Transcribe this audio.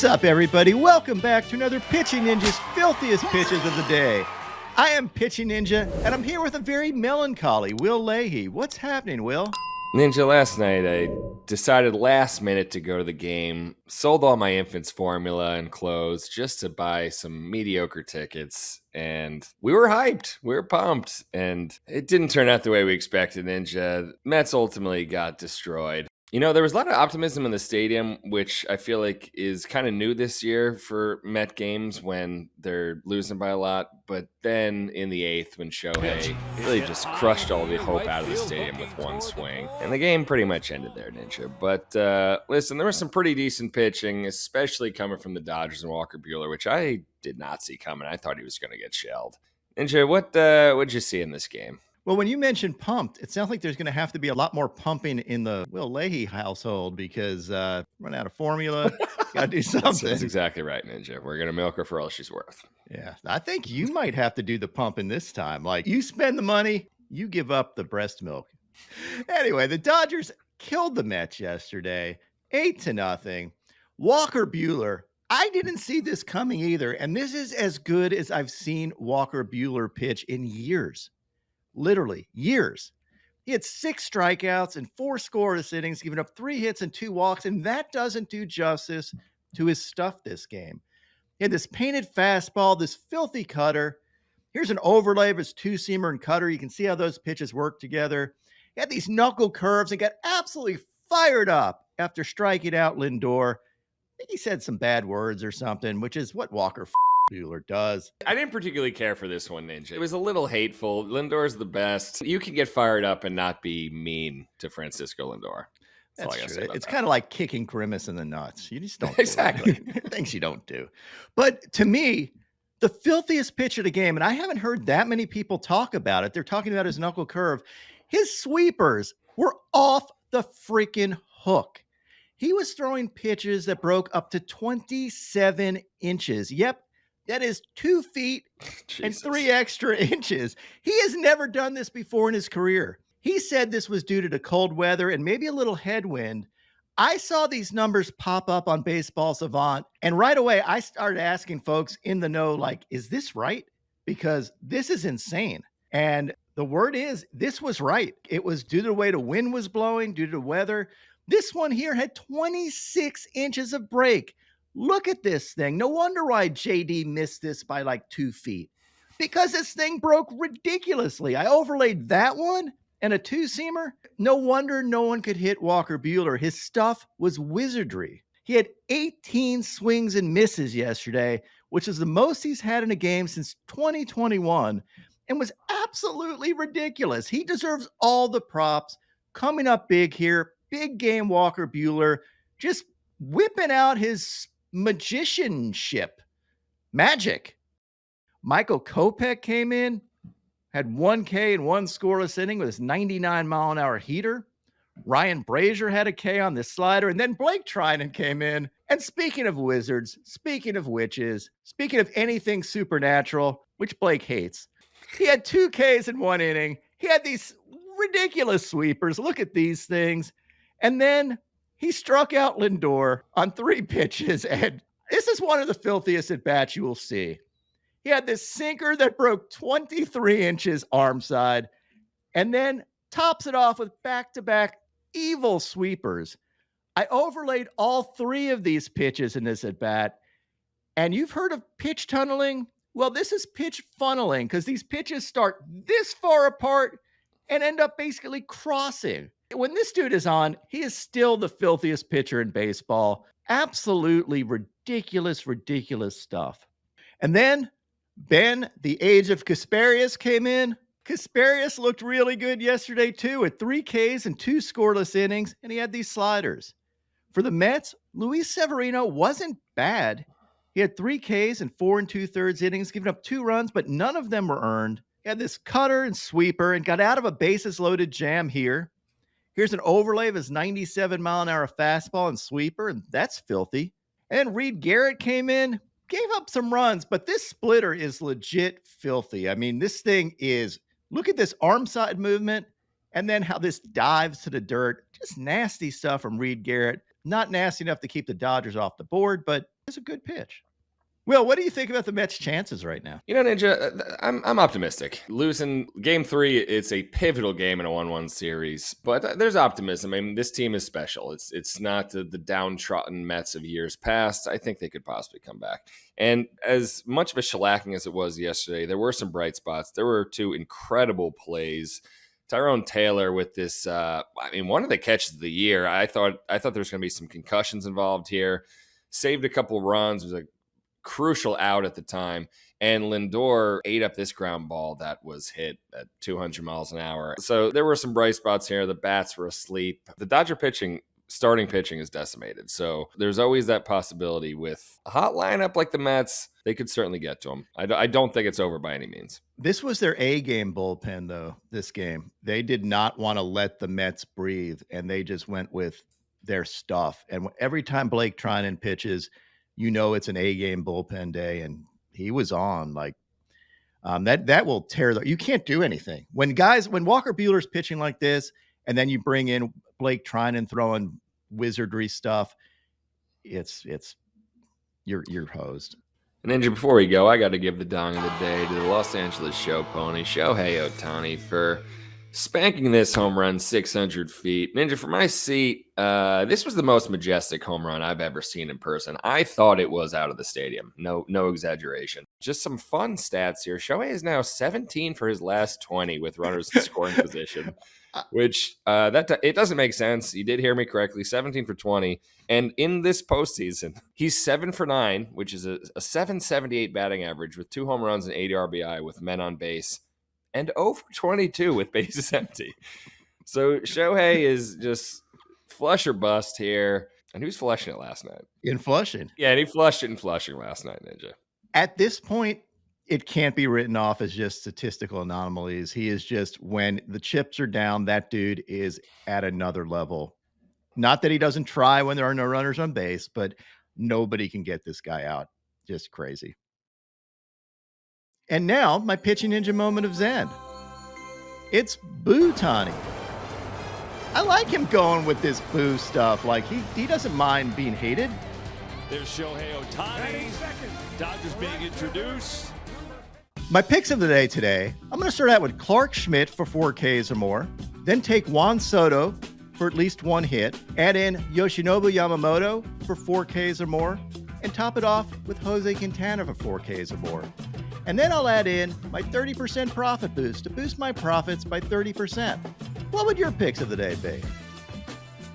What's up, everybody? Welcome back to another Pitching Ninja's filthiest pitches of the day. I am Pitching Ninja, and I'm here with a very melancholy Will Leahey. What's happening, Will? Ninja, last night I decided last minute to go to the game, sold all my infant's formula and clothes just to buy some mediocre tickets, and we were hyped. We were pumped, and it didn't turn out the way we expected, Ninja. Mets ultimately got destroyed. You know, there was a lot of optimism in the stadium, which I feel like is kind of new this year for Met games when they're losing by a lot. But then in the eighth, when Shohei really just crushed all the hope out of the stadium with one swing. And the game pretty much ended there, Ninja. But listen, there was some pretty decent pitching, especially coming from the Dodgers and Walker Buehler, which I did not see coming. I thought he was going to get shelled. Ninja, what'd you see in this game? Well, when you mentioned pumped, it sounds like there's going to have to be a lot more pumping in the Will Leahey household because run out of formula. Got to do something. That's exactly right, Ninja. We're going to milk her for all she's worth. Yeah, I think you might have to do the pumping this time. Like, you spend the money, you give up the breast milk. Anyway, the Dodgers killed the Mets yesterday, 8-0. Walker Buehler, I didn't see this coming either, and this is as good as I've seen Walker Buehler pitch in years. Literally years. He had 6 strikeouts and 4 scoreless innings, giving up 3 hits and 2 walks, and that doesn't do justice to his stuff this game. He had this painted fastball, this filthy cutter. Here's an overlay of his 2-seamer and cutter. You can see how those pitches work together. He had these knuckle curves and got absolutely fired up after striking out Lindor. I think he said some bad words or something, which is what Walker Buehler does. I didn't particularly care for this one, Ninja. It was a little hateful. Lindor's the best. You can get fired up and not be mean to Francisco Lindor. That's true. It's kind of like kicking Grimace in the nuts. You just don't exactly do things you don't do. But to me, the filthiest pitch of the game, and I haven't heard that many people talk about it. They're talking about his knuckle curve. His sweepers were off the freaking hook. He was throwing pitches that broke up to 27 inches. Yep. That is 2 feet and 3 extra inches. He has never done this before in his career. He said this was due to the cold weather and maybe a little headwind. I saw these numbers pop up on Baseball Savant, and right away I started asking folks in the know, like, is this right? Because this is insane. And the word is, this was right. It was due to the way the wind was blowing, due to the weather. This one here had 26 inches of break. Look at this thing. No wonder why JD missed this by like 2 feet. Because this thing broke ridiculously. I overlaid that one and a 2-seamer. No wonder no one could hit Walker Buehler. His stuff was wizardry. He had 18 swings and misses yesterday, which is the most he's had in a game since 2021, and was absolutely ridiculous. He deserves all the props. Coming up big here. Big game Walker Buehler. Just whipping out his magicianship. Magic. Michael Kopech came in, had 1 K and 1 scoreless inning with his 99-mile-an-hour heater. Ryan Brazier had a K on this slider, and then Blake Treinen came in. And speaking of wizards, speaking of witches, speaking of anything supernatural, which Blake hates, he had 2 Ks in 1 inning. He had these ridiculous sweepers. Look at these things. And then he struck out Lindor on 3 pitches, and this is one of the filthiest at-bats you will see. He had this sinker that broke 23 inches arm side, and then tops it off with back-to-back evil sweepers. I overlaid all 3 of these pitches in this at-bat, and you've heard of pitch tunneling? Well, this is pitch funneling, because these pitches start this far apart and end up basically crossing. When this dude is on, he is still the filthiest pitcher in baseball. Absolutely ridiculous, ridiculous stuff. And then Ben, the age of Kasparius, came in. Kasparius looked really good yesterday, too, at 3 Ks and 2 scoreless innings, and he had these sliders. For the Mets, Luis Severino wasn't bad. He had 3 Ks and 4 2/3 innings, giving up 2 runs, but none of them were earned. He had this cutter and sweeper and got out of a bases-loaded jam here. Here's an overlay of his 97-mile-an-hour fastball and sweeper, and that's filthy. And Reed Garrett came in, gave up some runs, but this splitter is legit filthy. I mean, this thing is, look at this arm side movement, and then how this dives to the dirt. Just nasty stuff from Reed Garrett. Not nasty enough to keep the Dodgers off the board, but it's a good pitch. Will, what do you think about the Mets' chances right now? Ninja, I'm optimistic. Losing Game 3, it's a pivotal game in a 1-1 series, but there's optimism. I mean, this team is special. It's not the downtrodden Mets of years past. I think they could possibly come back. And as much of a shellacking as it was yesterday, there were some bright spots. There were 2 incredible plays. Tyrone Taylor with this, one of the catches of the year. I thought there was going to be some concussions involved here. Saved a couple runs. Was a crucial out at the time. And Lindor ate up this ground ball that was hit at 200 miles an hour. So there were some bright spots here. The bats were asleep. The Dodger starting pitching is decimated. So there's always that possibility with a hot lineup like the Mets. They could certainly get to them. I don't think it's over by any means. This was their A-game bullpen, though, this game. They did not want to let the Mets breathe, and they just went with their stuff. And every time Blake Treinen pitches, it's an A-game bullpen day, and he was on. Like, that will tear you can't do anything. When Walker Buehler's pitching like this, and then you bring in Blake Treinen throwing wizardry stuff, you're hosed. And Ninja, before we go, I got to give the dong of the day to the Los Angeles show pony, Shohei Ohtani, for spanking this home run 600 feet. Ninja, for my seat, this was the most majestic home run I've ever seen in person. I thought it was out of the stadium. No exaggeration. Just some fun stats here. Shohei is now 17 for his last 20 with runners in scoring position, which it doesn't make sense. You did hear me correctly. 17 for 20. And in this postseason, he's 7 for 9, which is a 778 batting average with 2 home runs and 80 RBI with men on base, and 0 for 22 with bases empty. So Shohei is just flush or bust here. And he was flushing it last night. In Flushing? Yeah, and he flushed it in Flushing last night, Ninja. At this point, it can't be written off as just statistical anomalies. He is just, when the chips are down, that dude is at another level. Not that he doesn't try when there are no runners on base, but nobody can get this guy out. Just crazy. And now, my pitching ninja moment of Zen. It's Ohtani. I like him going with this boo stuff. Like, he doesn't mind being hated. There's Shohei Ohtani. Dodgers being introduced. My picks of the day today, I'm going to start out with Clark Schmidt for 4 Ks or more, then take Juan Soto for at least 1 hit, add in Yoshinobu Yamamoto for 4 Ks or more, and top it off with Jose Quintana for 4 Ks or more. And then I'll add in my 30% profit boost to boost my profits by 30%. What would your picks of the day be?